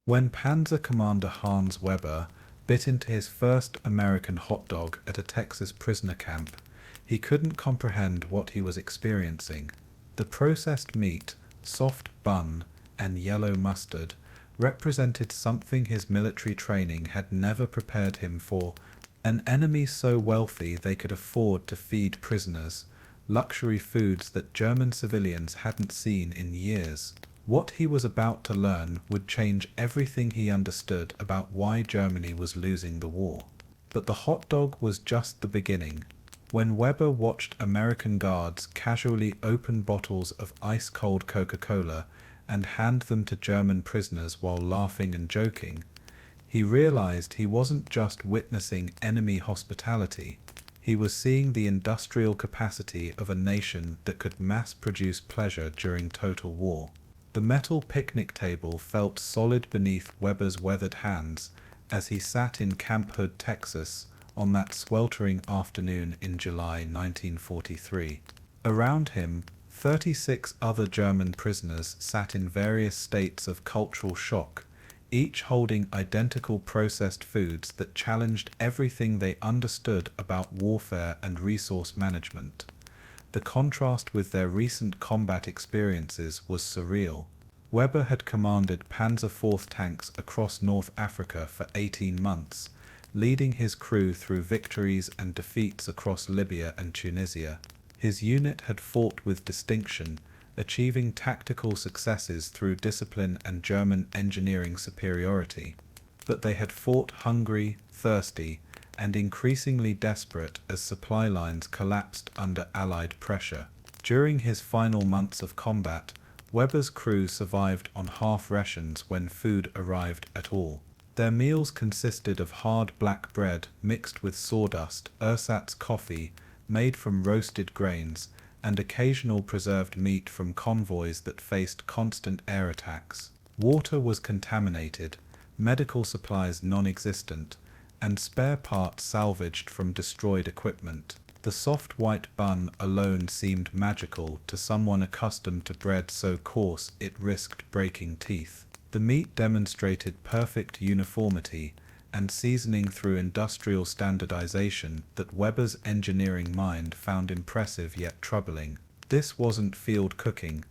When Panzer Commander Hans Weber bit into his first American hot dog at a Texas prisoner camp, he couldn't comprehend what he was experiencing. The processed meat, soft bun, and yellow mustard represented something his military training had never prepared him for. An enemy so wealthy they could afford to feed prisoners, luxury foods that German civilians hadn't seen in years. What he was about to learn would change everything he understood about why Germany was losing the war. But the hot dog was just the beginning. When Weber watched American guards casually open bottles of ice-cold Coca-Cola and hand them to German prisoners while laughing and joking, he realized he wasn't just witnessing enemy hospitality. He was seeing the industrial capacity of a nation that could mass-produce pleasure during total war. The metal picnic table felt solid beneath Weber's weathered hands as he sat in Camp Hood, Texas, on that sweltering afternoon in July 1943. Around him, 36 other German prisoners sat in various states of cultural shock, each holding identical processed foods that challenged everything they understood about warfare and resource management. The contrast with their recent combat experiences was surreal. Weber had commanded Panzer IV tanks across North Africa for 18 months, leading his crew through victories and defeats across Libya and Tunisia. His unit had fought with distinction, achieving tactical successes through discipline and German engineering superiority. But they had fought hungry, thirsty, and increasingly desperate as supply lines collapsed under Allied pressure. During his final months of combat, Weber's crew survived on half rations when food arrived at all. Their meals consisted of hard black bread mixed with sawdust, ersatz coffee made from roasted grains, and occasional preserved meat from convoys that faced constant air attacks. Water was contaminated, medical supplies non-existent, and spare parts salvaged from destroyed equipment. The soft white bun alone seemed magical to someone accustomed to bread so coarse it risked breaking teeth. The meat demonstrated perfect uniformity and seasoning through industrial standardization that Weber's engineering mind found impressive yet troubling. This wasn't field cooking.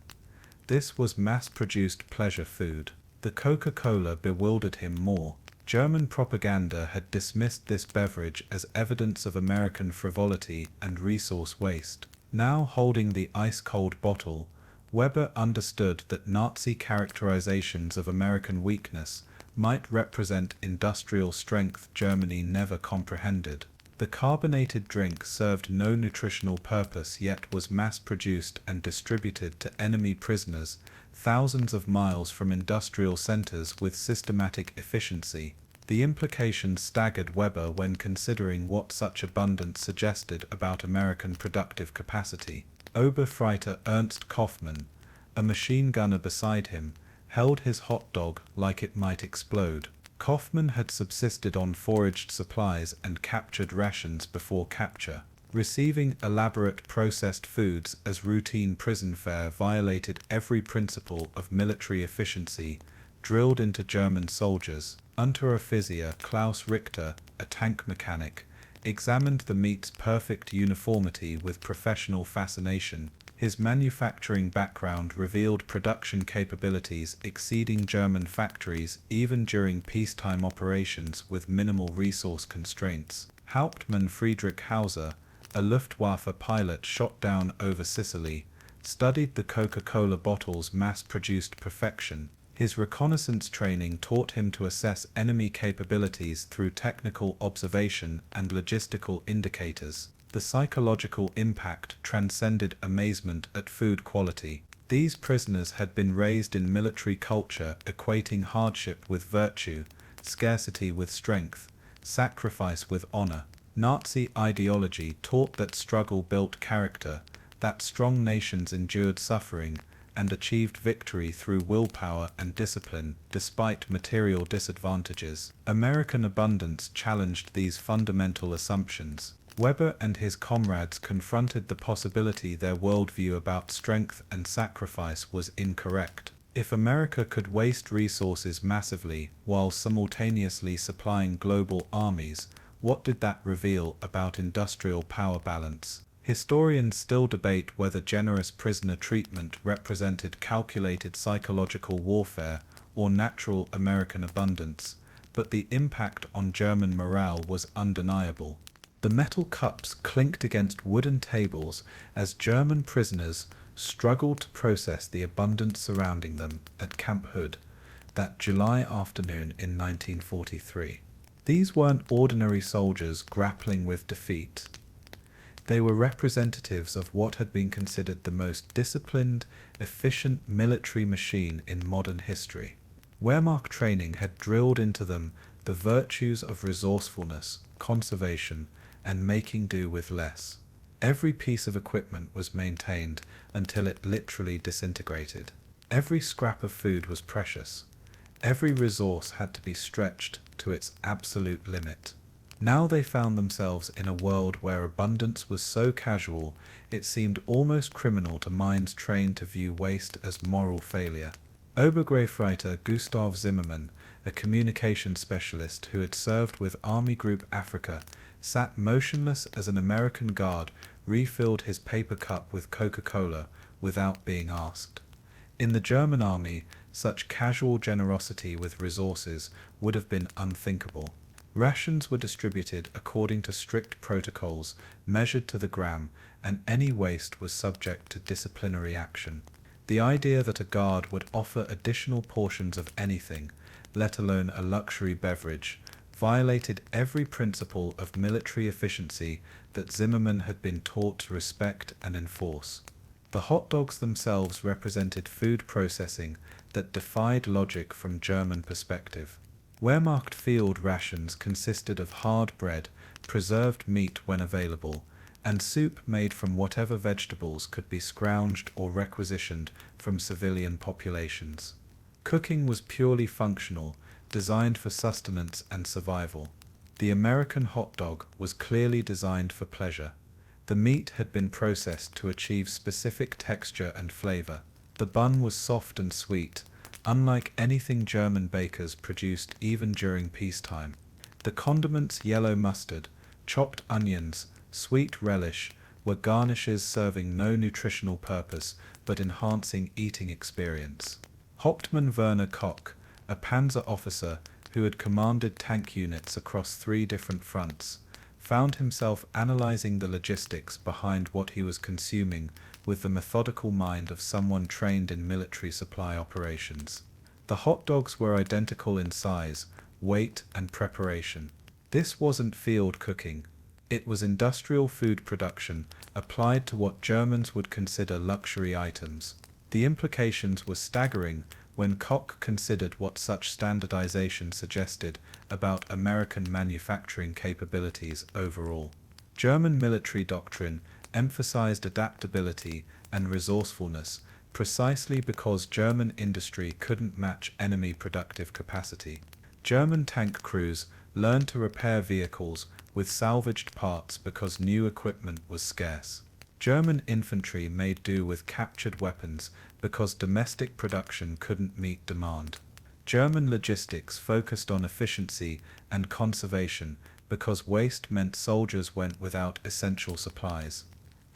This was mass-produced pleasure food. The Coca-Cola bewildered him more. German propaganda had dismissed this beverage as evidence of American frivolity and resource waste. Now holding the ice-cold bottle, Weber understood that Nazi characterizations of American weakness might represent industrial strength Germany never comprehended. The carbonated drink served no nutritional purpose yet was mass-produced and distributed to enemy prisoners thousands of miles from industrial centers with systematic efficiency. The implications staggered Weber when considering what such abundance suggested about American productive capacity. Oberfreiter Ernst Kaufmann, a machine gunner beside him, held his hot dog like it might explode. Kaufmann had subsisted on foraged supplies and captured rations before capture. Receiving elaborate processed foods as routine prison fare violated every principle of military efficiency drilled into German soldiers. Unteroffizier Klaus Richter, a tank mechanic, examined the meat's perfect uniformity with professional fascination. His manufacturing background revealed production capabilities exceeding German factories even during peacetime operations with minimal resource constraints. Hauptmann Friedrich Hauser, a Luftwaffe pilot shot down over Sicily, studied the Coca-Cola bottle's mass-produced perfection. His reconnaissance training taught him to assess enemy capabilities through technical observation and logistical indicators. The psychological impact transcended amazement at food quality. These prisoners had been raised in military culture equating hardship with virtue, scarcity with strength, sacrifice with honor. Nazi ideology taught that struggle built character, that strong nations endured suffering, and achieved victory through willpower and discipline, despite material disadvantages. American abundance challenged these fundamental assumptions. Weber and his comrades confronted the possibility their worldview about strength and sacrifice was incorrect. If America could waste resources massively while simultaneously supplying global armies, what did that reveal about industrial power balance? Historians still debate whether generous prisoner treatment represented calculated psychological warfare or natural American abundance, but the impact on German morale was undeniable. The metal cups clinked against wooden tables as German prisoners struggled to process the abundance surrounding them at Camp Hood that July afternoon in 1943. These weren't ordinary soldiers grappling with defeat. They were representatives of what had been considered the most disciplined, efficient military machine in modern history. Wehrmacht training had drilled into them the virtues of resourcefulness, conservation, and making do with less. Every piece of equipment was maintained until it literally disintegrated. Every scrap of food was precious. Every resource had to be stretched to its absolute limit. Now they found themselves in a world where abundance was so casual it seemed almost criminal to minds trained to view waste as moral failure. Obergrafreiter Gustav Zimmermann, a communication specialist who had served with Army Group Africa, sat motionless as an American guard refilled his paper cup with Coca-Cola without being asked. In the German army, such casual generosity with resources would have been unthinkable. Rations were distributed according to strict protocols, measured to the gram, and any waste was subject to disciplinary action. The idea that a guard would offer additional portions of anything, let alone a luxury beverage, violated every principle of military efficiency that Zimmermann had been taught to respect and enforce. The hot dogs themselves represented food processing that defied logic from German perspective. Wehrmacht field rations consisted of hard bread, preserved meat when available, and soup made from whatever vegetables could be scrounged or requisitioned from civilian populations. Cooking was purely functional, designed for sustenance and survival. The American hot dog was clearly designed for pleasure. The meat had been processed to achieve specific texture and flavor. The bun was soft and sweet, unlike anything German bakers produced even during peacetime. The condiments yellow mustard, chopped onions, sweet relish were garnishes serving no nutritional purpose but enhancing eating experience. Hauptmann Werner Koch, a panzer officer who had commanded tank units across 3 different fronts, found himself analyzing the logistics behind what he was consuming with the methodical mind of someone trained in military supply operations. The hot dogs were identical in size, weight, and preparation. This wasn't field cooking. It was industrial food production applied to what Germans would consider luxury items. The implications were staggering when Koch considered what such standardization suggested about American manufacturing capabilities overall. German military doctrine emphasized adaptability and resourcefulness precisely because German industry couldn't match enemy productive capacity. German tank crews learned to repair vehicles with salvaged parts because new equipment was scarce. German infantry made do with captured weapons because domestic production couldn't meet demand. German logistics focused on efficiency and conservation because waste meant soldiers went without essential supplies.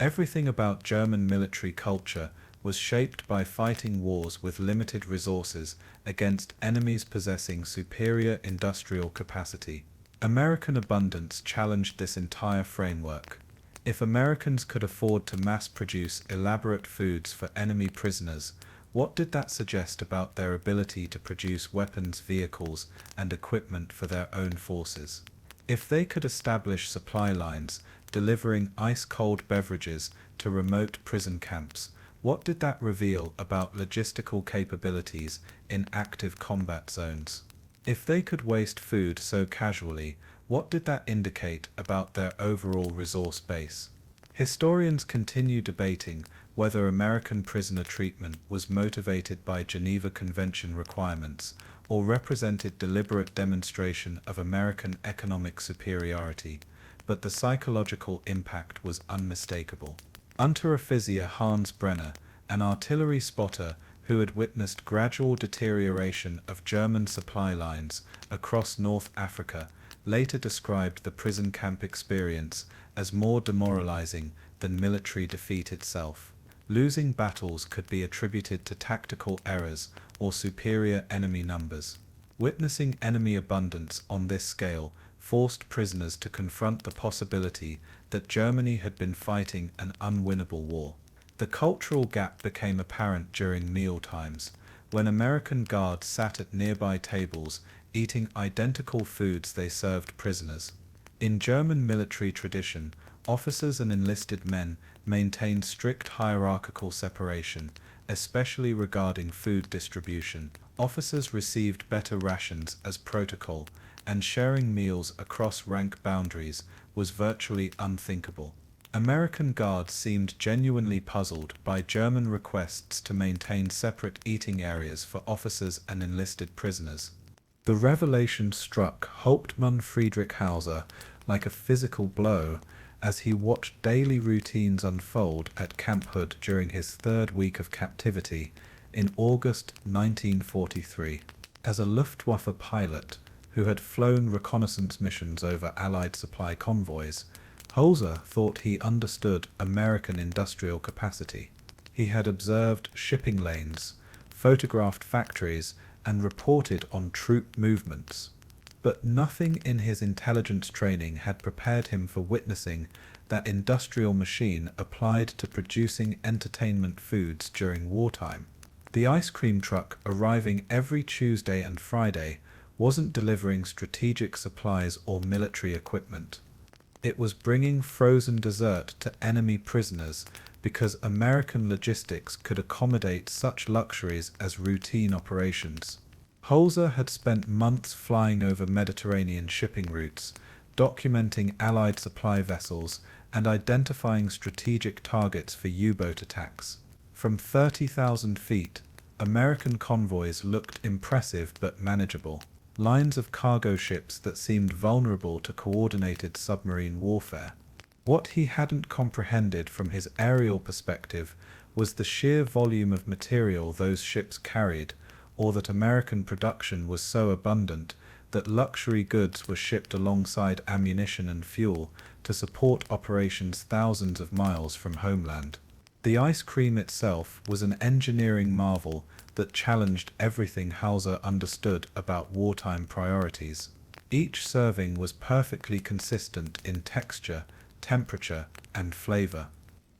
Everything about German military culture was shaped by fighting wars with limited resources against enemies possessing superior industrial capacity. American abundance challenged this entire framework. If Americans could afford to mass-produce elaborate foods for enemy prisoners, what did that suggest about their ability to produce weapons, vehicles, and equipment for their own forces? If they could establish supply lines, delivering ice-cold beverages to remote prison camps, what did that reveal about logistical capabilities in active combat zones? If they could waste food so casually, what did that indicate about their overall resource base? Historians continue debating whether American prisoner treatment was motivated by Geneva Convention requirements or represented deliberate demonstration of American economic superiority, but the psychological impact was unmistakable. Unteroffizier Hans Brenner, an artillery spotter who had witnessed gradual deterioration of German supply lines across North Africa, later described the prison camp experience as more demoralizing than military defeat itself. Losing battles could be attributed to tactical errors or superior enemy numbers. Witnessing enemy abundance on this scale forced prisoners to confront the possibility that Germany had been fighting an unwinnable war. The cultural gap became apparent during meal times, when American guards sat at nearby tables eating identical foods they served prisoners. In German military tradition, officers and enlisted men maintained strict hierarchical separation, especially regarding food distribution. Officers received better rations as protocol, and sharing meals across rank boundaries was virtually unthinkable. American guards seemed genuinely puzzled by German requests to maintain separate eating areas for officers and enlisted prisoners. The revelation struck Hauptmann Friedrich Hauser like a physical blow as he watched daily routines unfold at Camp Hood during his third week of captivity in August 1943. As a Luftwaffe pilot who had flown reconnaissance missions over Allied supply convoys, Hauser thought he understood American industrial capacity. He had observed shipping lanes, photographed factories, and reported on troop movements. But nothing in his intelligence training had prepared him for witnessing that industrial machine applied to producing entertainment foods during wartime. The ice cream truck arriving every Tuesday and Friday wasn't delivering strategic supplies or military equipment. It was bringing frozen dessert to enemy prisoners because American logistics could accommodate such luxuries as routine operations. Hauser had spent months flying over Mediterranean shipping routes, documenting Allied supply vessels and identifying strategic targets for U-boat attacks. From 30,000 feet, American convoys looked impressive but manageable. Lines of cargo ships that seemed vulnerable to coordinated submarine warfare. What he hadn't comprehended from his aerial perspective was the sheer volume of material those ships carried, or that American production was so abundant that luxury goods were shipped alongside ammunition and fuel to support operations thousands of miles from homeland. The ice cream itself was an engineering marvel that challenged everything Hauser understood about wartime priorities. Each serving was perfectly consistent in texture, temperature, and flavor.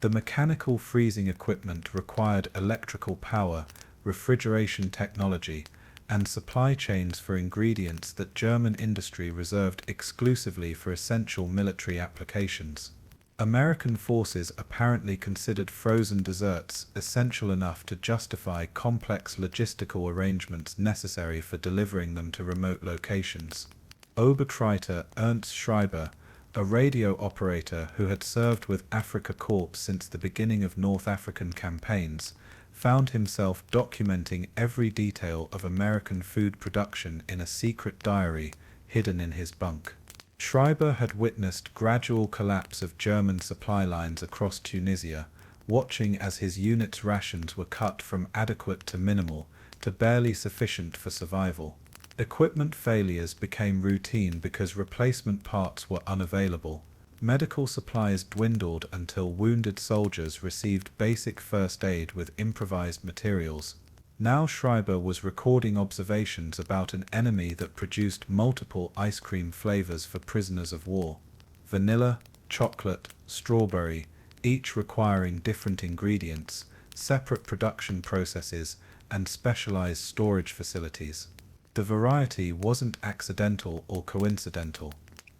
The mechanical freezing equipment required electrical power, refrigeration technology, and supply chains for ingredients that German industry reserved exclusively for essential military applications. American forces apparently considered frozen desserts essential enough to justify complex logistical arrangements necessary for delivering them to remote locations. Oberkreiter Ernst Schreiber, a radio operator who had served with Afrika Korps since the beginning of North African campaigns, found himself documenting every detail of American food production in a secret diary hidden in his bunk. Schreiber had witnessed gradual collapse of German supply lines across Tunisia, watching as his unit's rations were cut from adequate to minimal, to barely sufficient for survival. Equipment failures became routine because replacement parts were unavailable. Medical supplies dwindled until wounded soldiers received basic first aid with improvised materials. Now Schreiber was recording observations about an enemy that produced multiple ice cream flavors for prisoners of war. Vanilla, chocolate, strawberry, each requiring different ingredients, separate production processes, and specialized storage facilities. The variety wasn't accidental or coincidental.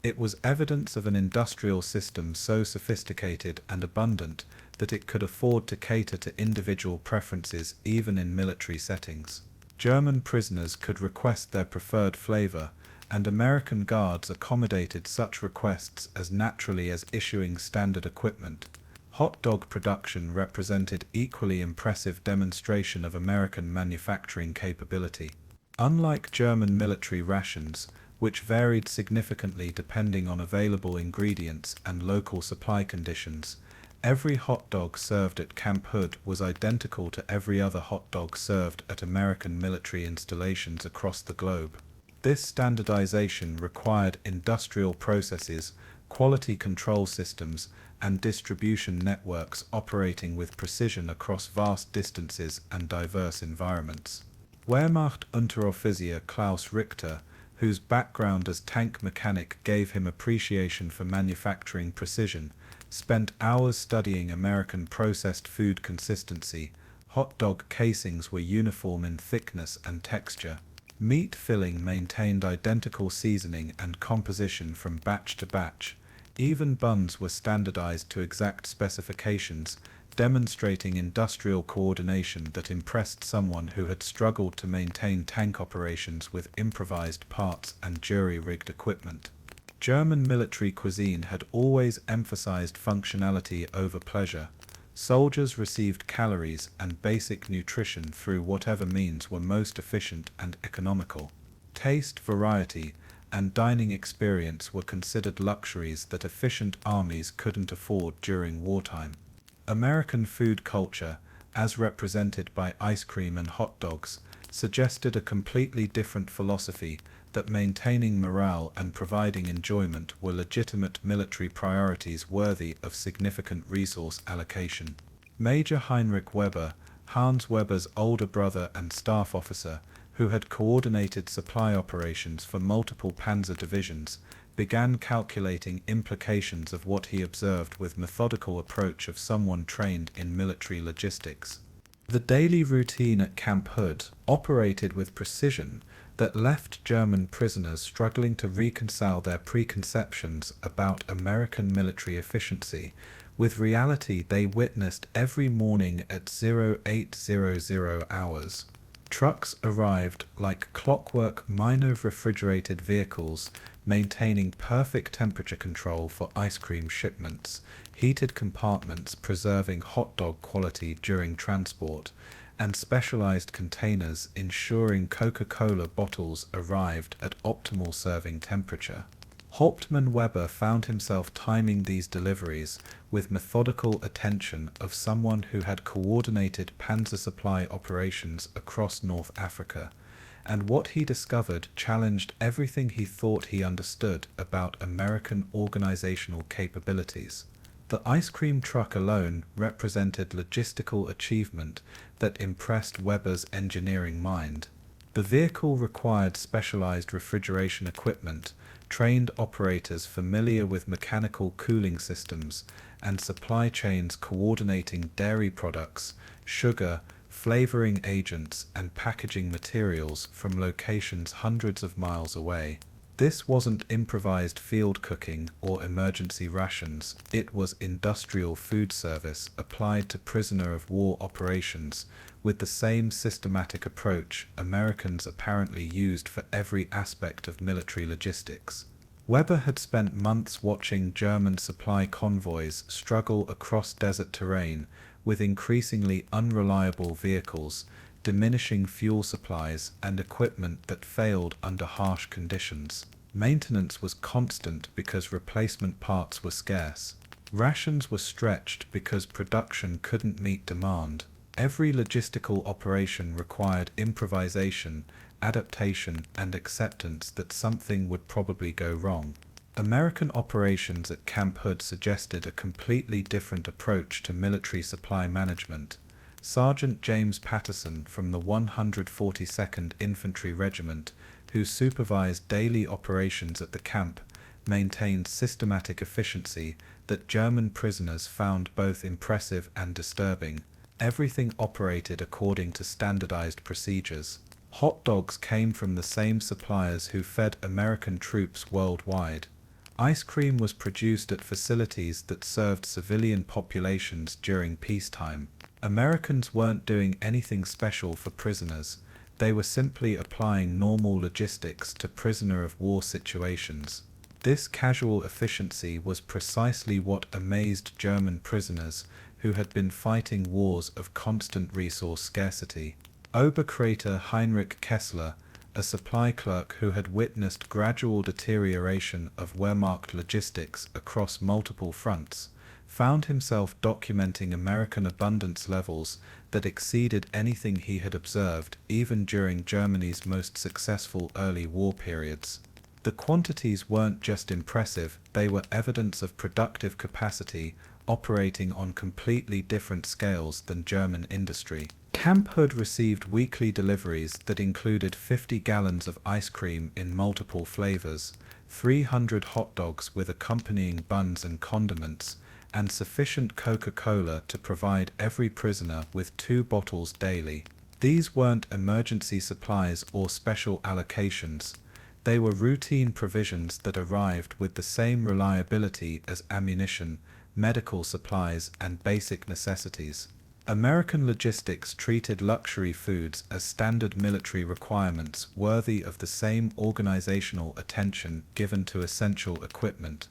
It was evidence of an industrial system so sophisticated and abundant that it could afford to cater to individual preferences even in military settings. German prisoners could request their preferred flavor, and American guards accommodated such requests as naturally as issuing standard equipment. Hot dog production represented equally impressive demonstration of American manufacturing capability. Unlike German military rations, which varied significantly depending on available ingredients and local supply conditions, Every hot dog served at Camp Hood was identical to every other hot dog served at American military installations across the globe. This standardization required industrial processes, quality control systems, and distribution networks operating with precision across vast distances and diverse environments. Wehrmacht Unteroffizier Klaus Richter, whose background as tank mechanic gave him appreciation for manufacturing precision, spent hours studying American processed food consistency. Hot dog casings were uniform in thickness and texture. Meat filling maintained identical seasoning and composition from batch to batch. Even buns were standardized to exact specifications, demonstrating industrial coordination that impressed someone who had struggled to maintain tank operations with improvised parts and jury-rigged equipment. German military cuisine had always emphasized functionality over pleasure. Soldiers received calories and basic nutrition through whatever means were most efficient and economical. Taste, variety, and dining experience were considered luxuries that efficient armies couldn't afford during wartime. American food culture, as represented by ice cream and hot dogs, suggested a completely different philosophy that maintaining morale and providing enjoyment were legitimate military priorities worthy of significant resource allocation. Major Heinrich Weber, Hans Weber's older brother and staff officer, who had coordinated supply operations for multiple panzer divisions, began calculating implications of what he observed with methodical approach of someone trained in military logistics. The daily routine at Camp Hood operated with precision that left German prisoners struggling to reconcile their preconceptions about American military efficiency with reality they witnessed every morning at 0800 hours. Trucks arrived like clockwork, minor refrigerated vehicles, maintaining perfect temperature control for ice cream shipments, heated compartments preserving hot dog quality during transport, and specialized containers ensuring Coca-Cola bottles arrived at optimal serving temperature. Hauptmann Weber found himself timing these deliveries with methodical attention of someone who had coordinated panzer supply operations across North Africa, and what he discovered challenged everything he thought he understood about American organizational capabilities. The ice cream truck alone represented logistical achievement that impressed Weber's engineering mind. The vehicle required specialized refrigeration equipment, trained operators familiar with mechanical cooling systems, and supply chains coordinating dairy products, sugar, flavoring agents, and packaging materials from locations hundreds of miles away. This wasn't improvised field cooking or emergency rations, it was industrial food service applied to prisoner of war operations with the same systematic approach Americans apparently used for every aspect of military logistics. Weber had spent months watching German supply convoys struggle across desert terrain with increasingly unreliable vehicles, diminishing fuel supplies, and equipment that failed under harsh conditions. Maintenance was constant because replacement parts were scarce. Rations were stretched because production couldn't meet demand. Every logistical operation required improvisation, adaptation, and acceptance that something would probably go wrong. American operations at Camp Hood suggested a completely different approach to military supply management. Sergeant James Patterson from the 142nd Infantry Regiment, who supervised daily operations at the camp, maintained systematic efficiency that German prisoners found both impressive and disturbing. Everything operated according to standardized procedures. Hot dogs came from the same suppliers who fed American troops worldwide. Ice cream was produced at facilities that served civilian populations during peacetime. Americans weren't doing anything special for prisoners. They were simply applying normal logistics to prisoner of war situations. This casual efficiency was precisely what amazed German prisoners who had been fighting wars of constant resource scarcity. Oberkrater Heinrich Kessler, a supply clerk who had witnessed gradual deterioration of Wehrmacht logistics across multiple fronts, found himself documenting American abundance levels that exceeded anything he had observed even during Germany's most successful early war periods. The quantities weren't just impressive, they were evidence of productive capacity operating on completely different scales than German industry. Camp Hood received weekly deliveries that included 50 gallons of ice cream in multiple flavors, 300 hot dogs with accompanying buns and condiments, and sufficient Coca-Cola to provide every prisoner with 2 bottles daily. These weren't emergency supplies or special allocations. They were routine provisions that arrived with the same reliability as ammunition, medical supplies, and basic necessities. American logistics treated luxury foods as standard military requirements worthy of the same organizational attention given to essential equipment.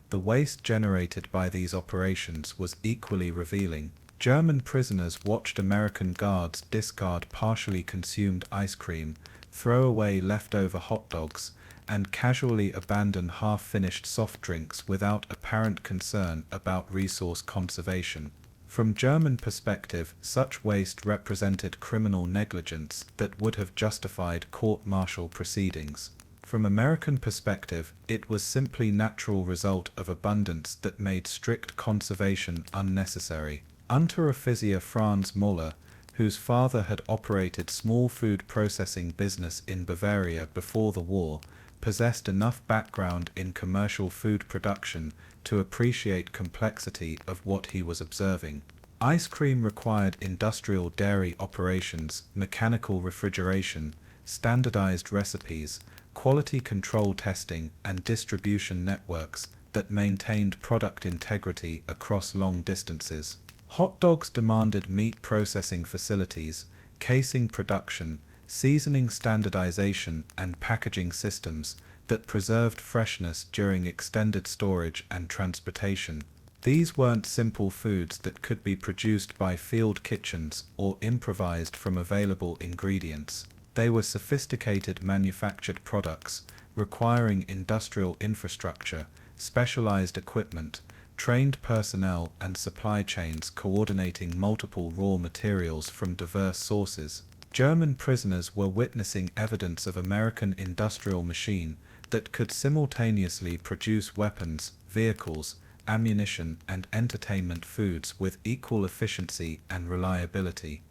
The waste generated by these operations was equally revealing. German prisoners watched American guards discard partially consumed ice cream, throw away leftover hot dogs, and casually abandon half-finished soft drinks without apparent concern about resource conservation. From German perspective, such waste represented criminal negligence that would have justified court-martial proceedings. From American perspective, it was simply natural result of abundance that made strict conservation unnecessary. Unteroffizier Franz Müller, whose father had operated small food processing business in Bavaria before the war, possessed enough background in commercial food production to appreciate complexity of what he was observing. Ice cream required industrial dairy operations, mechanical refrigeration, standardized recipes, quality control testing, and distribution networks that maintained product integrity across long distances. Hot dogs demanded meat processing facilities, casing production, seasoning standardization, and packaging systems that preserved freshness during extended storage and transportation. These weren't simple foods that could be produced by field kitchens or improvised from available ingredients. They were sophisticated manufactured products, requiring industrial infrastructure, specialized equipment, trained personnel, and supply chains coordinating multiple raw materials from diverse sources. German prisoners were witnessing evidence of American industrial machine that could simultaneously produce weapons, vehicles, ammunition, and entertainment foods with equal efficiency and reliability.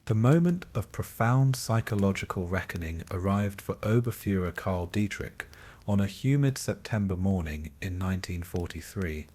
The moment of profound psychological reckoning arrived for Oberfuhrer Karl Dietrich on a humid September morning in 1943,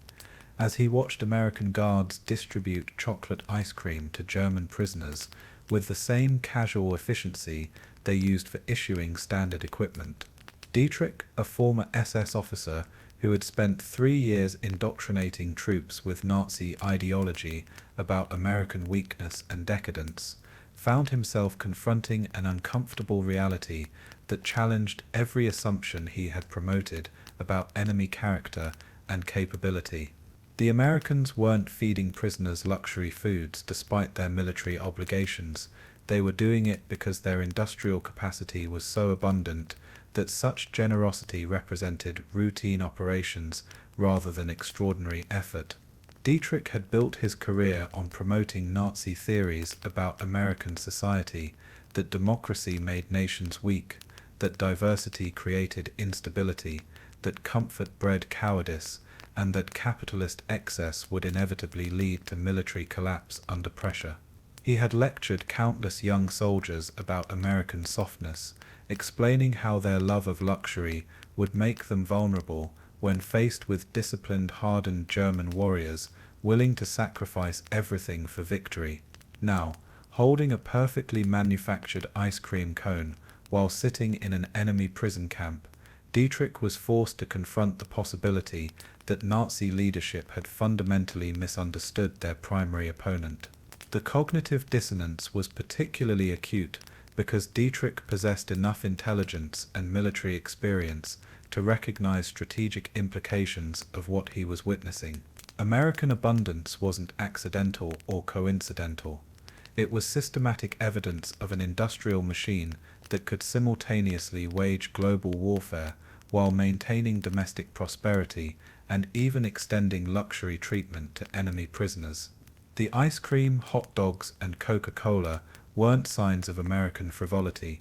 as he watched American guards distribute chocolate ice cream to German prisoners with the same casual efficiency they used for issuing standard equipment. Dietrich, a former SS officer who had spent 3 years indoctrinating troops with Nazi ideology about American weakness and decadence, found himself confronting an uncomfortable reality that challenged every assumption he had promoted about enemy character and capability. The Americans weren't feeding prisoners luxury foods despite their military obligations. They were doing it because their industrial capacity was so abundant that such generosity represented routine operations rather than extraordinary effort. Dietrich had built his career on promoting Nazi theories about American society, that democracy made nations weak, that diversity created instability, that comfort bred cowardice, and that capitalist excess would inevitably lead to military collapse under pressure. He had lectured countless young soldiers about American softness, explaining how their love of luxury would make them vulnerable when faced with disciplined, hardened German warriors willing to sacrifice everything for victory. Now, holding a perfectly manufactured ice cream cone while sitting in an enemy prison camp, Dietrich was forced to confront the possibility that Nazi leadership had fundamentally misunderstood their primary opponent. The cognitive dissonance was particularly acute because Dietrich possessed enough intelligence and military experience to recognize strategic implications of what he was witnessing. American abundance wasn't accidental or coincidental. It was systematic evidence of an industrial machine that could simultaneously wage global warfare while maintaining domestic prosperity and even extending luxury treatment to enemy prisoners. The ice cream, hot dogs, and Coca-Cola weren't signs of American frivolity.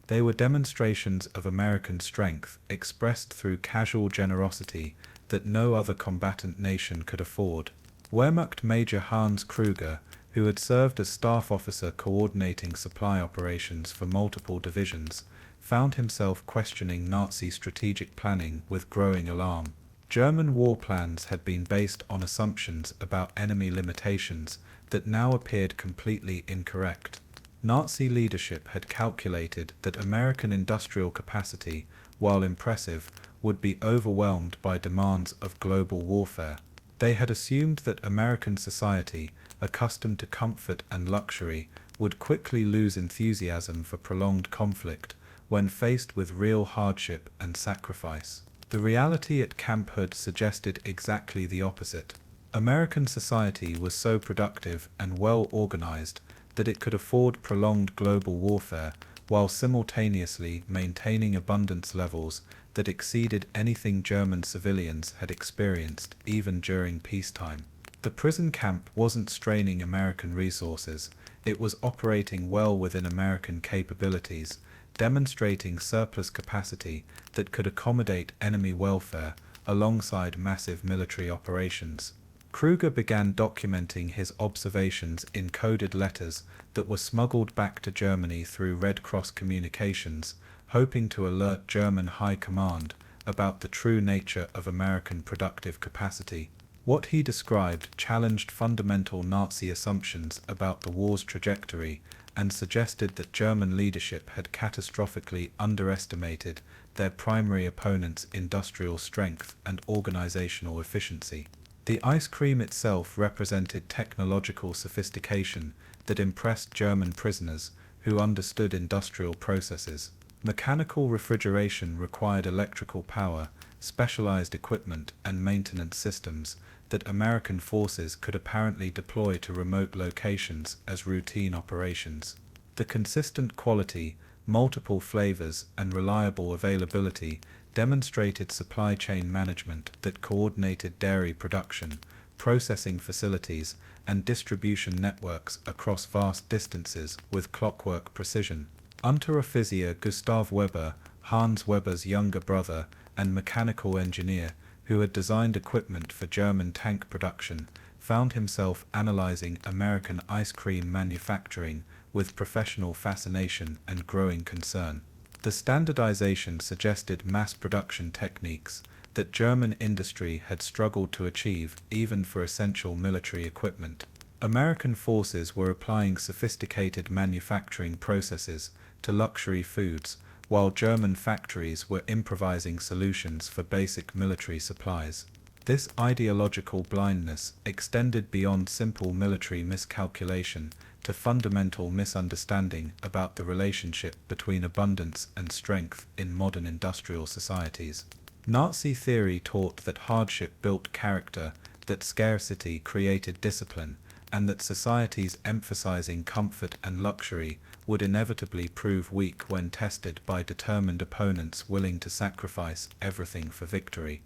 They were demonstrations of American strength expressed through casual generosity that no other combatant nation could afford. Wehrmacht Major Hans Kruger, who had served as staff officer coordinating supply operations for multiple divisions, found himself questioning Nazi strategic planning with growing alarm. German war plans had been based on assumptions about enemy limitations that now appeared completely incorrect. Nazi leadership had calculated that American industrial capacity, while impressive, would be overwhelmed by demands of global warfare. They had assumed that American society, accustomed to comfort and luxury, would quickly lose enthusiasm for prolonged conflict when faced with real hardship and sacrifice. The reality at Camp Hood suggested exactly the opposite. American society was so productive and well organized that it could afford prolonged global warfare while simultaneously maintaining abundance levels that exceeded anything German civilians had experienced even during peacetime. The prison camp wasn't straining American resources, it was operating well within American capabilities, demonstrating surplus capacity that could accommodate enemy welfare alongside massive military operations. Kruger began documenting his observations in coded letters that were smuggled back to Germany through Red Cross communications, hoping to alert German high command about the true nature of American productive capacity. What he described challenged fundamental Nazi assumptions about the war's trajectory and suggested that German leadership had catastrophically underestimated their primary opponent's industrial strength and organizational efficiency. The ice cream itself represented technological sophistication that impressed German prisoners who understood industrial processes. Mechanical refrigeration required electrical power, specialized equipment, and maintenance systems that American forces could apparently deploy to remote locations as routine operations. The consistent quality, multiple flavors, and reliable availability demonstrated supply chain management that coordinated dairy production, processing facilities, and distribution networks across vast distances with clockwork precision. Unteroffizier Gustav Weber, Hans Weber's younger brother and mechanical engineer, who had designed equipment for German tank production, found himself analyzing American ice cream manufacturing with professional fascination and growing concern. The standardization suggested mass production techniques that German industry had struggled to achieve even for essential military equipment. American forces were applying sophisticated manufacturing processes to luxury foods, while German factories were improvising solutions for basic military supplies. This ideological blindness extended beyond simple military miscalculation to fundamental misunderstanding about the relationship between abundance and strength in modern industrial societies. Nazi theory taught that hardship built character, that scarcity created discipline, and that societies emphasizing comfort and luxury would inevitably prove weak when tested by determined opponents willing to sacrifice everything for victory.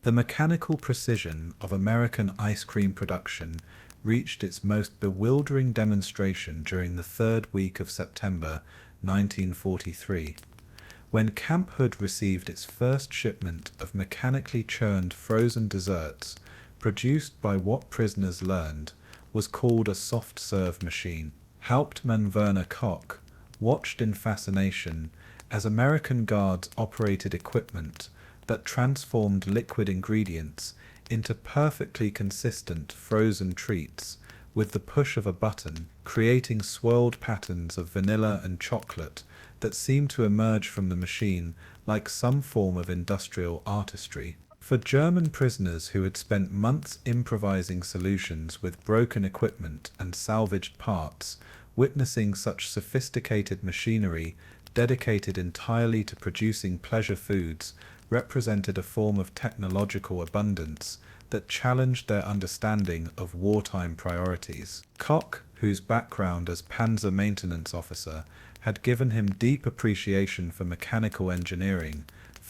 The mechanical precision of American ice cream production reached its most bewildering demonstration during the third week of September 1943, when Camp Hood received its first shipment of mechanically churned frozen desserts produced by what prisoners learned was called a soft-serve machine. Hauptmann Werner Koch watched in fascination as American guards operated equipment that transformed liquid ingredients into perfectly consistent frozen treats with the push of a button, creating swirled patterns of vanilla and chocolate that seemed to emerge from the machine like some form of industrial artistry. For German prisoners who had spent months improvising solutions with broken equipment and salvaged parts, witnessing such sophisticated machinery dedicated entirely to producing pleasure foods represented a form of technological abundance that challenged their understanding of wartime priorities. Koch, whose background as Panzer maintenance officer had given him deep appreciation for mechanical engineering,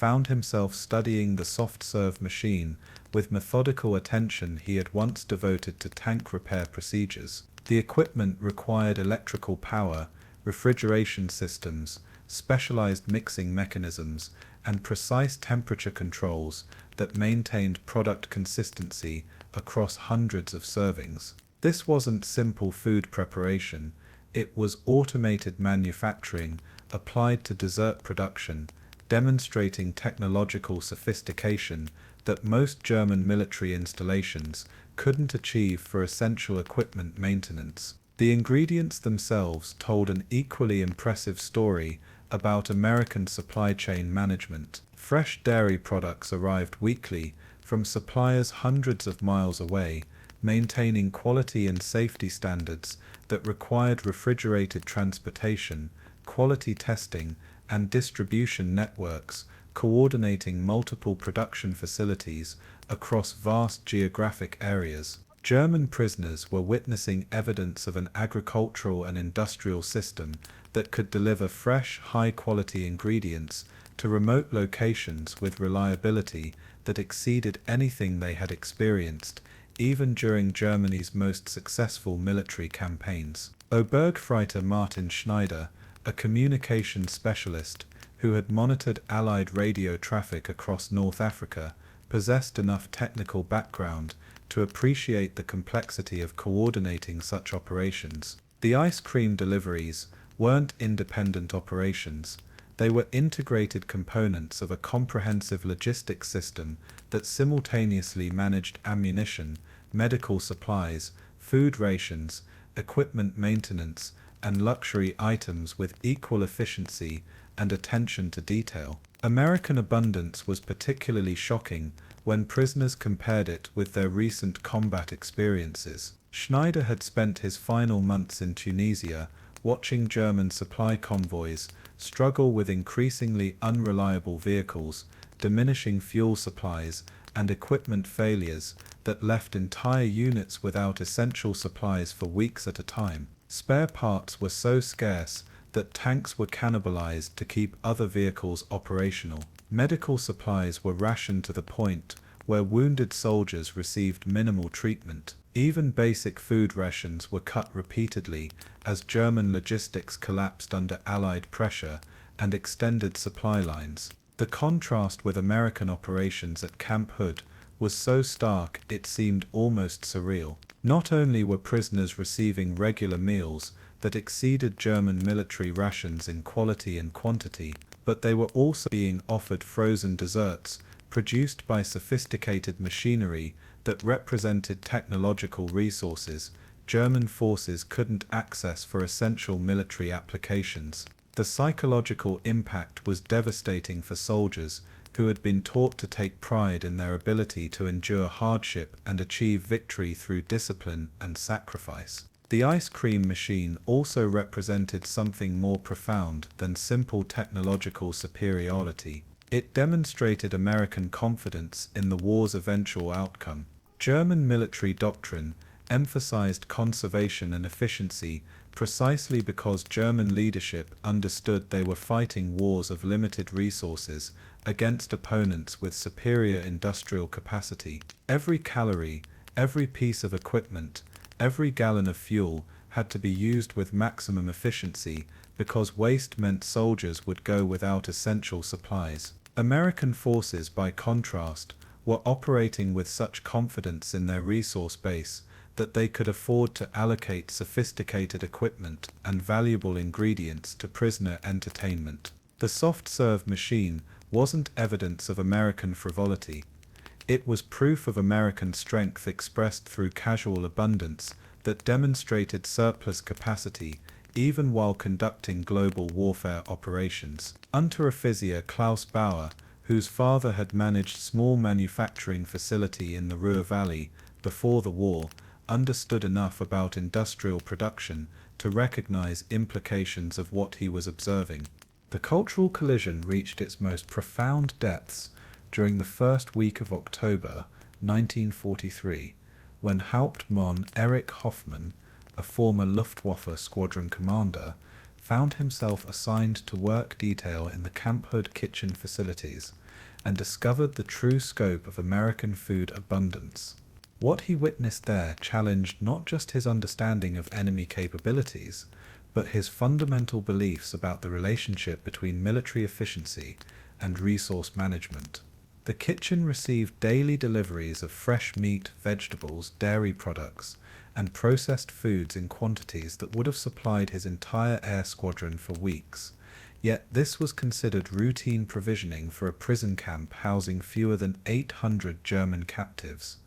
found himself studying the soft-serve machine with methodical attention he had once devoted to tank repair procedures. The equipment required electrical power, refrigeration systems, specialized mixing mechanisms, and precise temperature controls that maintained product consistency across hundreds of servings. This wasn't simple food preparation, it was automated manufacturing applied to dessert production, demonstrating technological sophistication that most German military installations couldn't achieve for essential equipment maintenance. The ingredients themselves told an equally impressive story about American supply chain management. Fresh dairy products arrived weekly from suppliers hundreds of miles away, maintaining quality and safety standards that required refrigerated transportation, quality testing, and distribution networks, coordinating multiple production facilities across vast geographic areas. German prisoners were witnessing evidence of an agricultural and industrial system that could deliver fresh, high-quality ingredients to remote locations with reliability that exceeded anything they had experienced, even during Germany's most successful military campaigns. Obergefreiter Martin Schneider, a communications specialist who had monitored Allied radio traffic across North Africa, possessed enough technical background to appreciate the complexity of coordinating such operations. The ice cream deliveries weren't independent operations, they were integrated components of a comprehensive logistics system that simultaneously managed ammunition, medical supplies, food rations, equipment maintenance, and luxury items with equal efficiency and attention to detail. American abundance was particularly shocking when prisoners compared it with their recent combat experiences. Schneider had spent his final months in Tunisia watching German supply convoys struggle with increasingly unreliable vehicles, diminishing fuel supplies, and equipment failures that left entire units without essential supplies for weeks at a time. Spare parts were so scarce that tanks were cannibalized to keep other vehicles operational. Medical supplies were rationed to the point where wounded soldiers received minimal treatment. Even basic food rations were cut repeatedly as German logistics collapsed under Allied pressure and extended supply lines. The contrast with American operations at Camp Hood was so stark it seemed almost surreal. Not only were prisoners receiving regular meals that exceeded German military rations in quality and quantity, but they were also being offered frozen desserts produced by sophisticated machinery that represented technological resources German forces couldn't access for essential military applications. The psychological impact was devastating for soldiers who had been taught to take pride in their ability to endure hardship and achieve victory through discipline and sacrifice. The ice cream machine also represented something more profound than simple technological superiority. It demonstrated American confidence in the war's eventual outcome. German military doctrine emphasized conservation and efficiency precisely because German leadership understood they were fighting wars of limited resources against opponents with superior industrial capacity. Every calorie, every piece of equipment, every gallon of fuel had to be used with maximum efficiency because waste meant soldiers would go without essential supplies. American forces, by contrast, were operating with such confidence in their resource base that they could afford to allocate sophisticated equipment and valuable ingredients to prisoner entertainment. The soft-serve machine wasn't evidence of American frivolity. It was proof of American strength expressed through casual abundance that demonstrated surplus capacity even while conducting global warfare operations. Unteroffizier Klaus Bauer, whose father had managed small manufacturing facility in the Ruhr Valley before the war, understood enough about industrial production to recognize implications of what he was observing. The cultural collision reached its most profound depths during the first week of October 1943, when Hauptmann Erich Hoffmann, a former Luftwaffe squadron commander, found himself assigned to work detail in the Camp Hood kitchen facilities. and discovered the true scope of American food abundance. What he witnessed there challenged not just his understanding of enemy capabilities, but his fundamental beliefs about the relationship between military efficiency and resource management. The kitchen received daily deliveries of fresh meat, vegetables, dairy products, and processed foods in quantities that would have supplied his entire air squadron for weeks. Yet this was considered routine provisioning for a prison camp housing fewer than 800 German captives.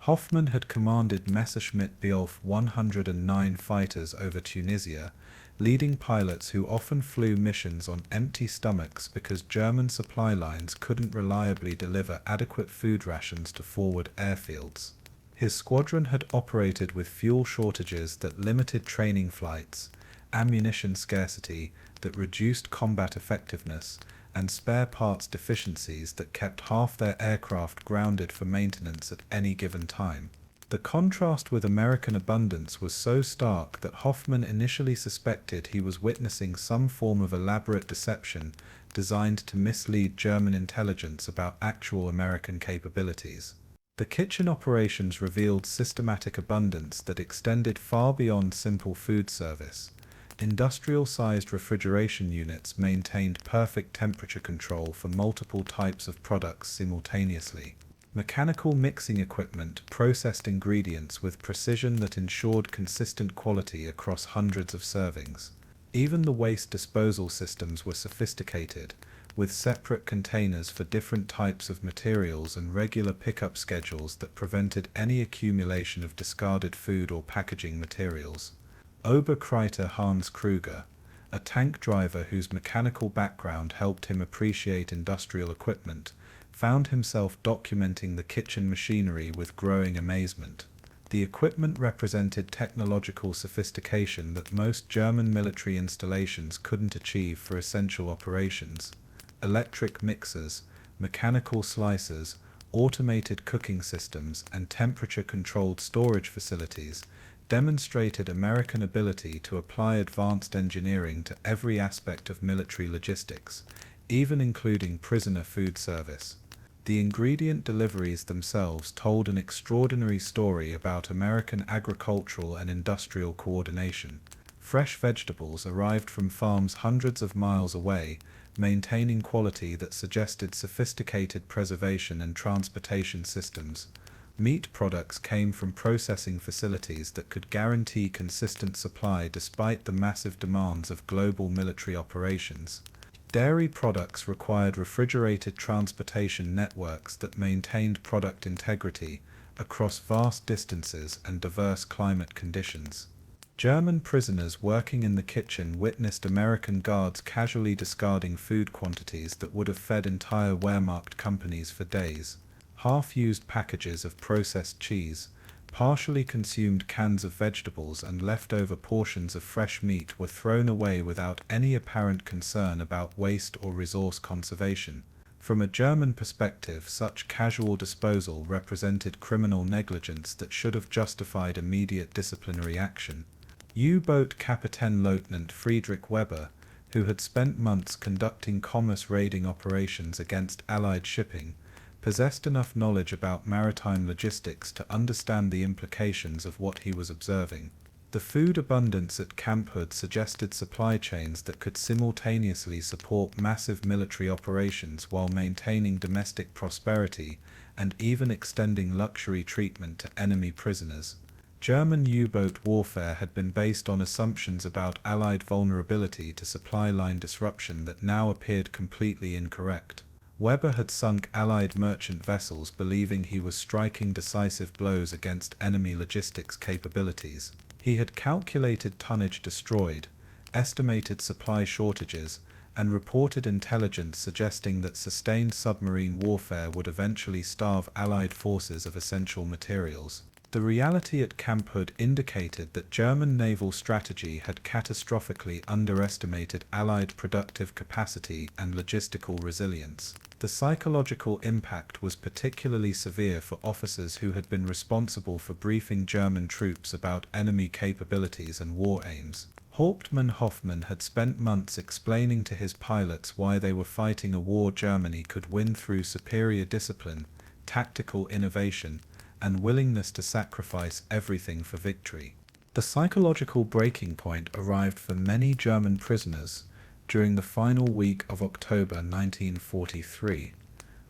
Hoffmann had commanded Messerschmitt Boffe 109 fighters over Tunisia, leading pilots who often flew missions on empty stomachs because German supply lines couldn't reliably deliver adequate food rations to forward airfields. His squadron had operated with fuel shortages that limited training flights, ammunition scarcity that reduced combat effectiveness, and spare parts deficiencies that kept half their aircraft grounded for maintenance at any given time. The contrast with American abundance was so stark that Hoffmann initially suspected he was witnessing some form of elaborate deception designed to mislead German intelligence about actual American capabilities. The kitchen operations revealed systematic abundance that extended far beyond simple food service. Industrial-sized refrigeration units maintained perfect temperature control for multiple types of products simultaneously. Mechanical mixing equipment processed ingredients with precision that ensured consistent quality across hundreds of servings. Even the waste disposal systems were sophisticated, with separate containers for different types of materials and regular pickup schedules that prevented any accumulation of discarded food or packaging materials. Oberkreiter Hans Kruger, a tank driver whose mechanical background helped him appreciate industrial equipment, found himself documenting the kitchen machinery with growing amazement. The equipment represented technological sophistication that most German military installations couldn't achieve for essential operations. Electric mixers, mechanical slicers, automated cooking systems, and temperature-controlled storage facilities demonstrated American ability to apply advanced engineering to every aspect of military logistics, even including prisoner food service. The ingredient deliveries themselves told an extraordinary story about American agricultural and industrial coordination. Fresh vegetables arrived from farms hundreds of miles away, maintaining quality that suggested sophisticated preservation and transportation systems. Meat products came from processing facilities that could guarantee consistent supply despite the massive demands of global military operations. Dairy products required refrigerated transportation networks that maintained product integrity across vast distances and diverse climate conditions. German prisoners working in the kitchen witnessed American guards casually discarding food quantities that would have fed entire Wehrmacht companies for days. Half-used packages of processed cheese, partially consumed cans of vegetables, and leftover portions of fresh meat were thrown away without any apparent concern about waste or resource conservation. From a German perspective, such casual disposal represented criminal negligence that should have justified immediate disciplinary action. U-boat Kapitänleutnant Friedrich Weber, who had spent months conducting commerce raiding operations against Allied shipping, possessed enough knowledge about maritime logistics to understand the implications of what he was observing. The food abundance at Camp Hood suggested supply chains that could simultaneously support massive military operations while maintaining domestic prosperity and even extending luxury treatment to enemy prisoners. German U-boat warfare had been based on assumptions about Allied vulnerability to supply line disruption that now appeared completely incorrect. Weber had sunk Allied merchant vessels believing he was striking decisive blows against enemy logistics capabilities. He had calculated tonnage destroyed, estimated supply shortages, and reported intelligence suggesting that sustained submarine warfare would eventually starve Allied forces of essential materials. The reality at Camp Hood indicated that German naval strategy had catastrophically underestimated Allied productive capacity and logistical resilience. The psychological impact was particularly severe for officers who had been responsible for briefing German troops about enemy capabilities and war aims. Hauptmann Hoffmann had spent months explaining to his pilots why they were fighting a war Germany could win through superior discipline, tactical innovation, and willingness to sacrifice everything for victory. The psychological breaking point arrived for many German prisoners during the final week of October 1943,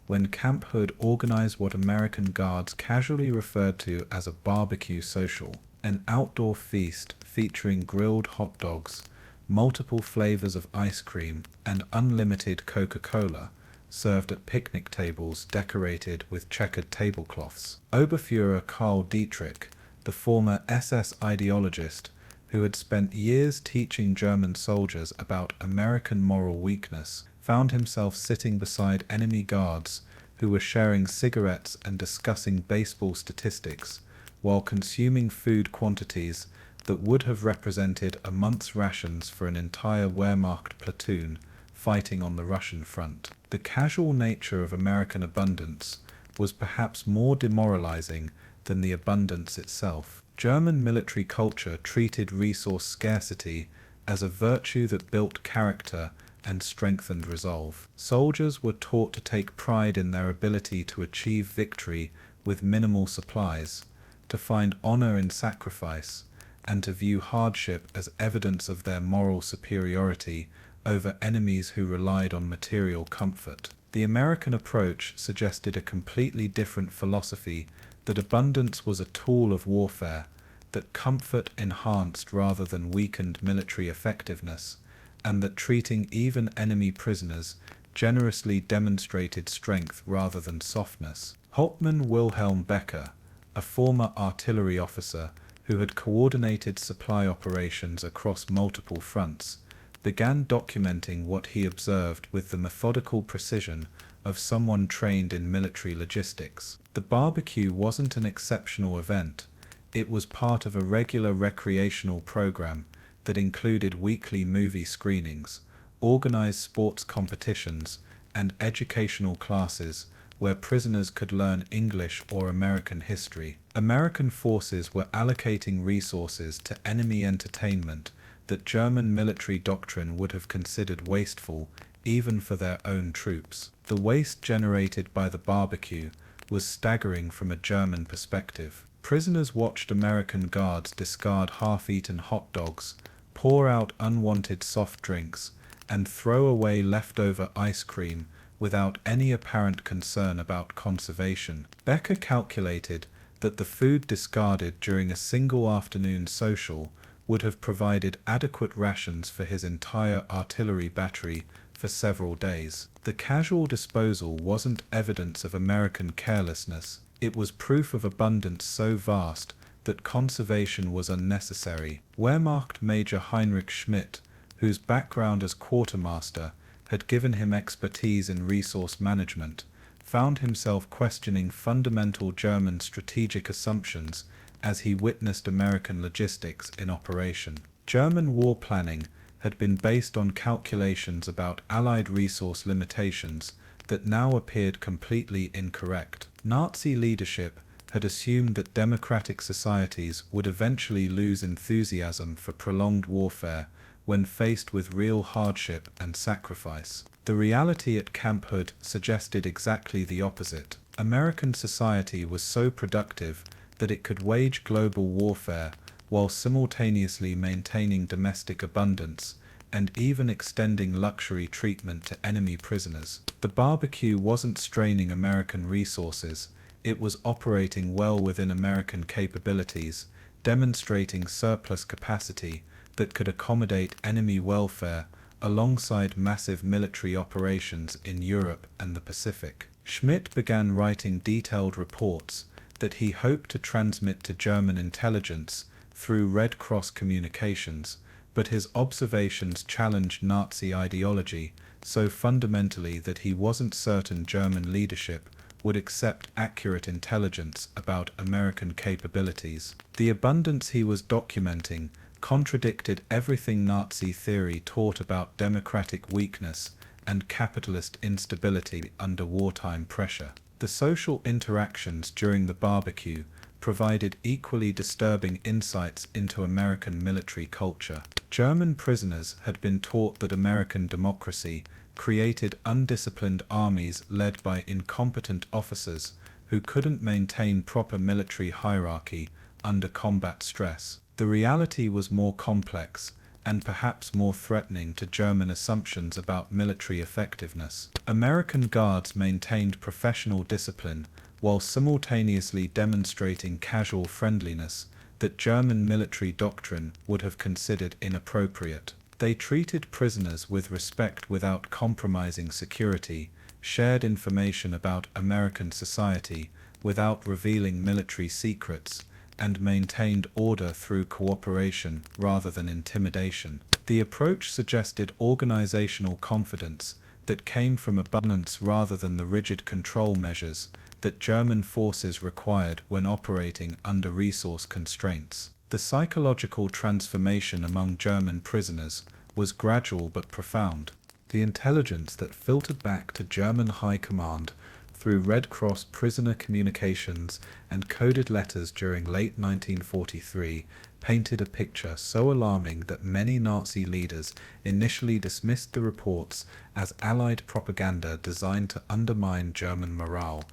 when Camp Hood organized what American guards casually referred to as a barbecue social, an outdoor feast featuring grilled hot dogs, multiple flavors of ice cream, and unlimited Coca-Cola, served at picnic tables decorated with checkered tablecloths. Oberfuhrer Karl Dietrich, the former SS ideologist who had spent years teaching German soldiers about American moral weakness, found himself sitting beside enemy guards who were sharing cigarettes and discussing baseball statistics while consuming food quantities that would have represented a month's rations for an entire Wehrmacht platoon fighting on the Russian front. The casual nature of American abundance was perhaps more demoralizing than the abundance itself. German military culture treated resource scarcity as a virtue that built character and strengthened resolve. Soldiers were taught to take pride in their ability to achieve victory with minimal supplies, to find honor in sacrifice, and to view hardship as evidence of their moral superiority over enemies who relied on material comfort. The American approach suggested a completely different philosophy, that abundance was a tool of warfare, that comfort enhanced rather than weakened military effectiveness, and that treating even enemy prisoners generously demonstrated strength rather than softness. Hauptmann Wilhelm Becker, a former artillery officer who had coordinated supply operations across multiple fronts, began documenting what he observed with the methodical precision of someone trained in military logistics. The barbecue wasn't an exceptional event, it was part of a regular recreational program that included weekly movie screenings, organized sports competitions, and educational classes where prisoners could learn English or American history. American forces were allocating resources to enemy entertainment that German military doctrine would have considered wasteful even for their own troops. The waste generated by the barbecue was staggering from a German perspective. Prisoners watched American guards discard half-eaten hot dogs, pour out unwanted soft drinks, and throw away leftover ice cream without any apparent concern about conservation. Becker calculated that the food discarded during a single afternoon social would have provided adequate rations for his entire artillery battery for several days. The casual disposal wasn't evidence of American carelessness, it was proof of abundance so vast that conservation was unnecessary. Wehrmacht Major Heinrich Schmidt, whose background as quartermaster had given him expertise in resource management, found himself questioning fundamental German strategic assumptions as he witnessed American logistics in operation. German war planning had been based on calculations about Allied resource limitations that now appeared completely incorrect. Nazi leadership had assumed that democratic societies would eventually lose enthusiasm for prolonged warfare when faced with real hardship and sacrifice. The reality at Camp Hood suggested exactly the opposite. American society was so productive that it could wage global warfare while simultaneously maintaining domestic abundance and even extending luxury treatment to enemy prisoners. The barbecue wasn't straining American resources, it was operating well within American capabilities, demonstrating surplus capacity that could accommodate enemy welfare alongside massive military operations in Europe and the Pacific. Schmidt began writing detailed reports that he hoped to transmit to German intelligence through Red Cross communications, but his observations challenged Nazi ideology so fundamentally that he wasn't certain German leadership would accept accurate intelligence about American capabilities. The abundance he was documenting contradicted everything Nazi theory taught about democratic weakness and capitalist instability under wartime pressure. The social interactions during the barbecue provided equally disturbing insights into American military culture. German prisoners had been taught that American democracy created undisciplined armies led by incompetent officers who couldn't maintain proper military hierarchy under combat stress. The reality was more complex and perhaps more threatening to German assumptions about military effectiveness. American guards maintained professional discipline while simultaneously demonstrating casual friendliness that German military doctrine would have considered inappropriate. They treated prisoners with respect without compromising security, shared information about American society without revealing military secrets, and maintained order through cooperation rather than intimidation. The approach suggested organizational confidence that came from abundance rather than the rigid control measures that German forces required when operating under resource constraints. The psychological transformation among German prisoners was gradual but profound. The intelligence that filtered back to German high command through Red Cross prisoner communications and coded letters during late 1943 painted a picture so alarming that many Nazi leaders initially dismissed the reports as Allied propaganda designed to undermine German morale.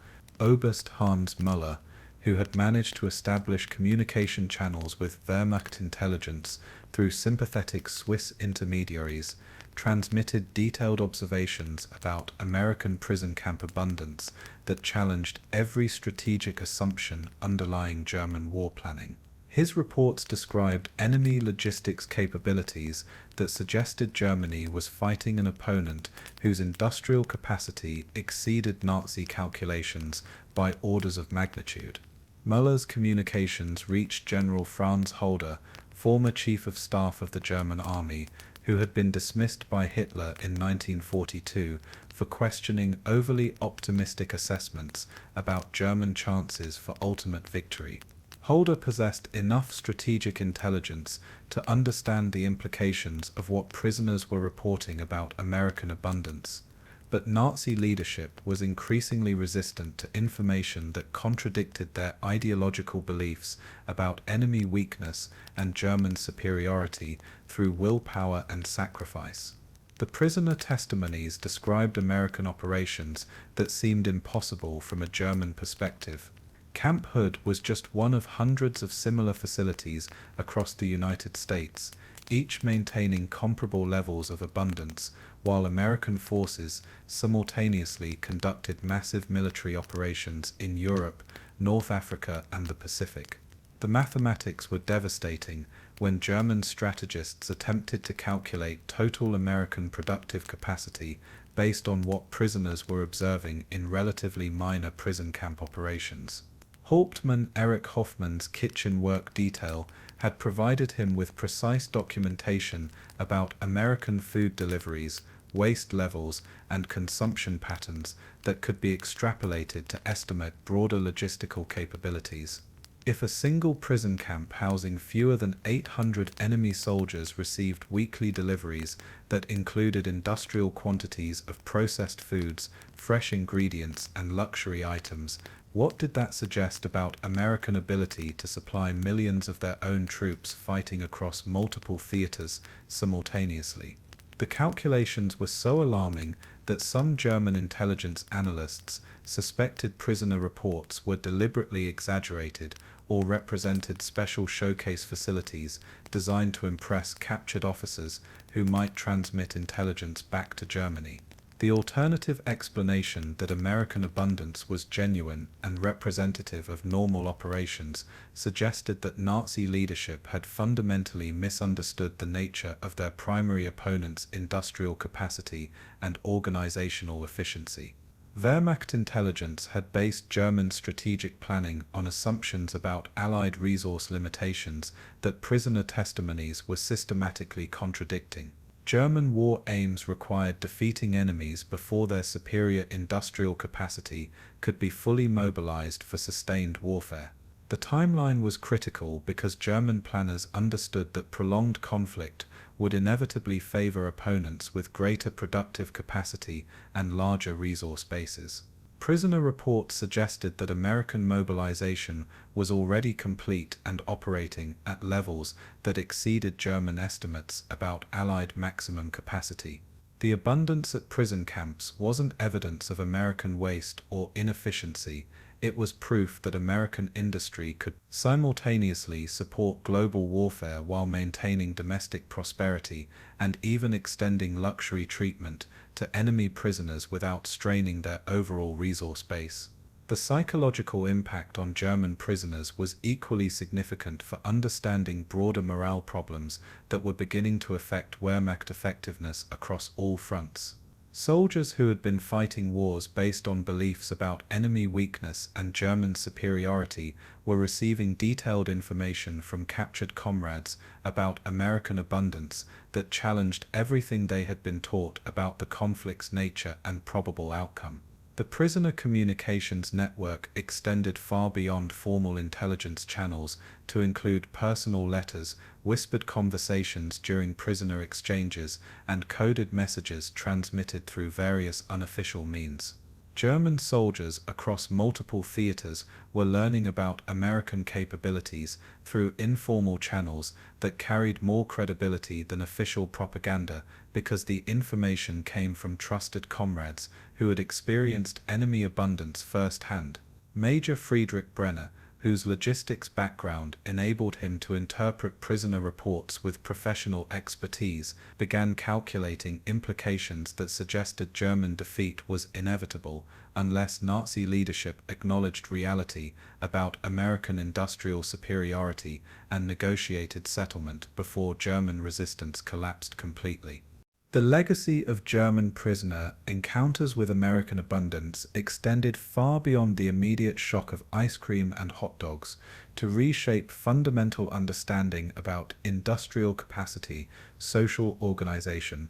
Oberst Hans Müller, who had managed to establish communication channels with Wehrmacht intelligence through sympathetic Swiss intermediaries, transmitted detailed observations about American prison camp abundance that challenged every strategic assumption underlying German war planning. His reports described enemy logistics capabilities that suggested Germany was fighting an opponent whose industrial capacity exceeded Nazi calculations by orders of magnitude. Müller's communications reached General Franz Halder, former Chief of Staff of the German Army, who had been dismissed by Hitler in 1942 for questioning overly optimistic assessments about German chances for ultimate victory. Halder possessed enough strategic intelligence to understand the implications of what prisoners were reporting about American abundance, but Nazi leadership was increasingly resistant to information that contradicted their ideological beliefs about enemy weakness and German superiority through willpower and sacrifice. The prisoner testimonies described American operations that seemed impossible from a German perspective. Camp Hood was just one of hundreds of similar facilities across the United States, each maintaining comparable levels of abundance, while American forces simultaneously conducted massive military operations in Europe, North Africa, and the Pacific. The mathematics were devastating when German strategists attempted to calculate total American productive capacity based on what prisoners were observing in relatively minor prison camp operations. Hauptmann Erich Hoffmann's kitchen work detail had provided him with precise documentation about American food deliveries, waste levels, and consumption patterns that could be extrapolated to estimate broader logistical capabilities. If a single prison camp housing fewer than 800 enemy soldiers received weekly deliveries that included industrial quantities of processed foods, fresh ingredients, and luxury items, what did that suggest about American ability to supply millions of their own troops fighting across multiple theaters simultaneously? The calculations were so alarming that some German intelligence analysts suspected prisoner reports were deliberately exaggerated or represented special showcase facilities designed to impress captured officers who might transmit intelligence back to Germany. The alternative explanation that American abundance was genuine and representative of normal operations suggested that Nazi leadership had fundamentally misunderstood the nature of their primary opponent's industrial capacity and organizational efficiency. Wehrmacht intelligence had based German strategic planning on assumptions about Allied resource limitations that prisoner testimonies were systematically contradicting. German war aims required defeating enemies before their superior industrial capacity could be fully mobilized for sustained warfare. The timeline was critical because German planners understood that prolonged conflict would inevitably favor opponents with greater productive capacity and larger resource bases. Prisoner reports suggested that American mobilization was already complete and operating at levels that exceeded German estimates about Allied maximum capacity. The abundance at prison camps wasn't evidence of American waste or inefficiency, it was proof that American industry could simultaneously support global warfare while maintaining domestic prosperity and even extending luxury treatment to enemy prisoners without straining their overall resource base. The psychological impact on German prisoners was equally significant for understanding broader morale problems that were beginning to affect Wehrmacht effectiveness across all fronts. Soldiers who had been fighting wars based on beliefs about enemy weakness and German superiority were receiving detailed information from captured comrades about American abundance that challenged everything they had been taught about the conflict's nature and probable outcome. The prisoner communications network extended far beyond formal intelligence channels to include personal letters, whispered conversations during prisoner exchanges, and coded messages transmitted through various unofficial means. German soldiers across multiple theaters were learning about American capabilities through informal channels that carried more credibility than official propaganda because the information came from trusted comrades who had experienced enemy abundance firsthand. Major Friedrich Brenner, whose logistics background enabled him to interpret prisoner reports with professional expertise, began calculating implications that suggested German defeat was inevitable unless Nazi leadership acknowledged reality about American industrial superiority and negotiated settlement before German resistance collapsed completely. The legacy of German prisoner encounters with American abundance extended far beyond the immediate shock of ice cream and hot dogs to reshape fundamental understanding about industrial capacity, social organization,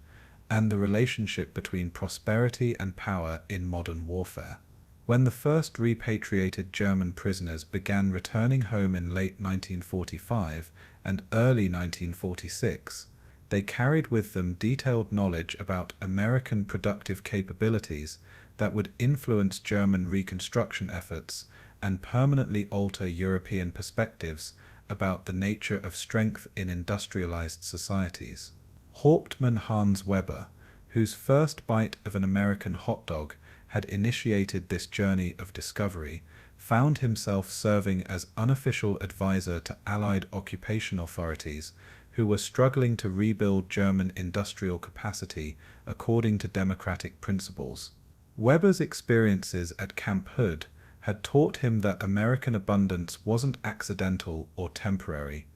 and the relationship between prosperity and power in modern warfare. When the first repatriated German prisoners began returning home in late 1945 and early 1946, they carried with them detailed knowledge about American productive capabilities that would influence German reconstruction efforts and permanently alter European perspectives about the nature of strength in industrialized societies. Hauptmann Hans Weber, whose first bite of an American hot dog had initiated this journey of discovery, found himself serving as unofficial advisor to Allied occupation authorities who were struggling to rebuild German industrial capacity according to democratic principles. Weber's experiences at Camp Hood had taught him that American abundance wasn't accidental or temporary.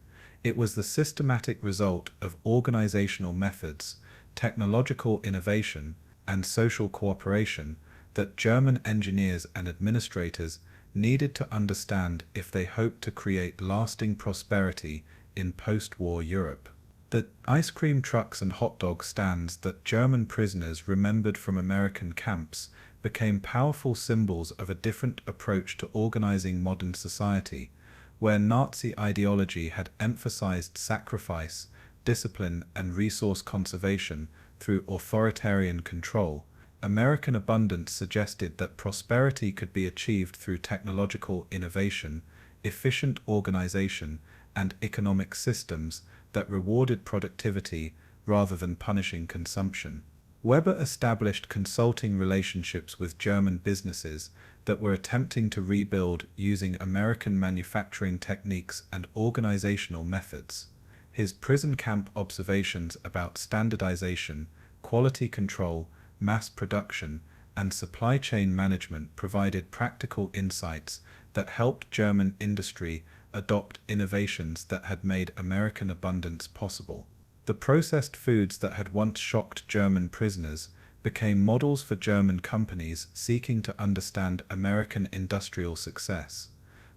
It was the systematic result of organizational methods, technological innovation, and social cooperation that German engineers and administrators needed to understand if they hoped to create lasting prosperity in post-war Europe. The ice cream trucks and hot dog stands that German prisoners remembered from American camps became powerful symbols of a different approach to organizing modern society, where Nazi ideology had emphasized sacrifice, discipline, and resource conservation through authoritarian control. American abundance suggested that prosperity could be achieved through technological innovation, efficient organization, and economic systems that rewarded productivity rather than punishing consumption. Weber established consulting relationships with German businesses that were attempting to rebuild using American manufacturing techniques and organizational methods. His prison camp observations about standardization, quality control, mass production, and supply chain management provided practical insights that helped German industry adopt innovations that had made American abundance possible. The processed foods that had once shocked German prisoners became models for German companies seeking to understand American industrial success.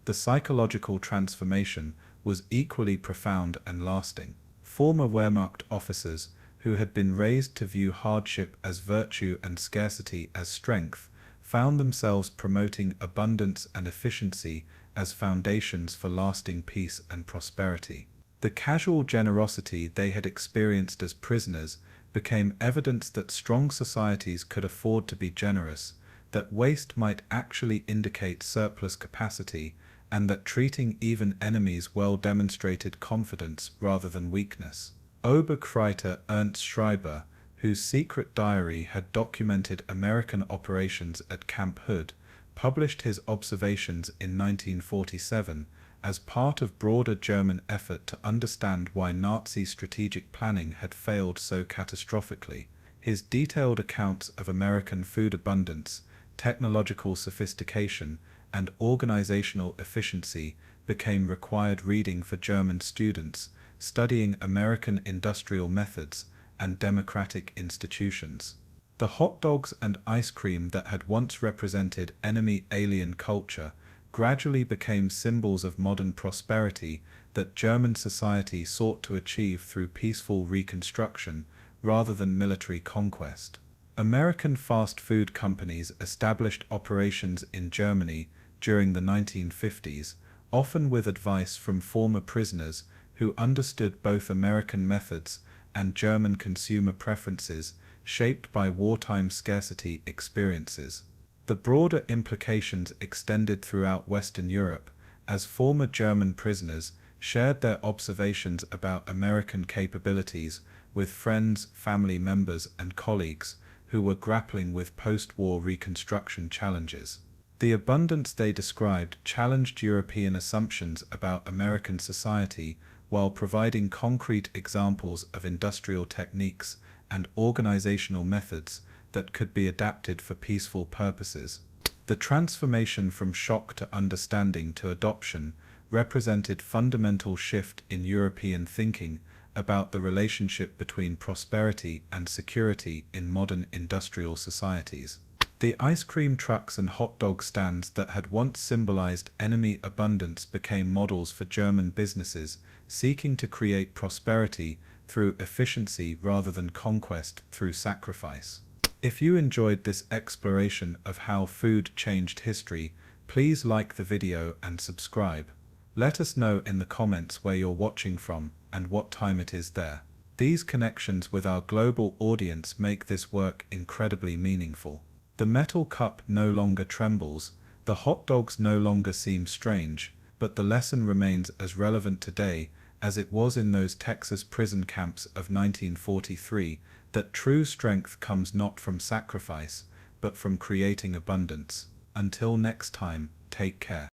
The psychological transformation was equally profound and lasting. Former Wehrmacht officers who had been raised to view hardship as virtue and scarcity as strength found themselves promoting abundance and efficiency as foundations for lasting peace and prosperity. The casual generosity they had experienced as prisoners became evidence that strong societies could afford to be generous, that waste might actually indicate surplus capacity, and that treating even enemies well demonstrated confidence rather than weakness. Oberkreiter Ernst Schreiber, whose secret diary had documented American operations at Camp Hood, published his observations in 1947 as part of broader German effort to understand why Nazi strategic planning had failed so catastrophically. His detailed accounts of American food abundance, technological sophistication, and organizational efficiency became required reading for German students studying American industrial methods and democratic institutions. The hot dogs and ice cream that had once represented enemy alien culture gradually became symbols of modern prosperity that German society sought to achieve through peaceful reconstruction rather than military conquest. American fast food companies established operations in Germany during the 1950s, often with advice from former prisoners who understood both American methods and German consumer preferences shaped by wartime scarcity experiences. The broader implications extended throughout Western Europe, as former German prisoners shared their observations about American capabilities with friends, family members, and colleagues who were grappling with post-war reconstruction challenges. The abundance they described challenged European assumptions about American society while providing concrete examples of industrial techniques and organizational methods that could be adapted for peaceful purposes. The transformation from shock to understanding to adoption represented fundamental shift in European thinking about the relationship between prosperity and security in modern industrial societies. The ice cream trucks and hot dog stands that had once symbolized enemy abundance became models for German businesses seeking to create prosperity through efficiency rather than conquest through sacrifice. If you enjoyed this exploration of how food changed history, please like the video and subscribe. Let us know in the comments where you're watching from and what time it is there. These connections with our global audience make this work incredibly meaningful. The metal cup no longer trembles, the hot dogs no longer seem strange, but the lesson remains as relevant today as it was in those Texas prison camps of 1943, that true strength comes not from sacrifice, but from creating abundance. Until next time, take care.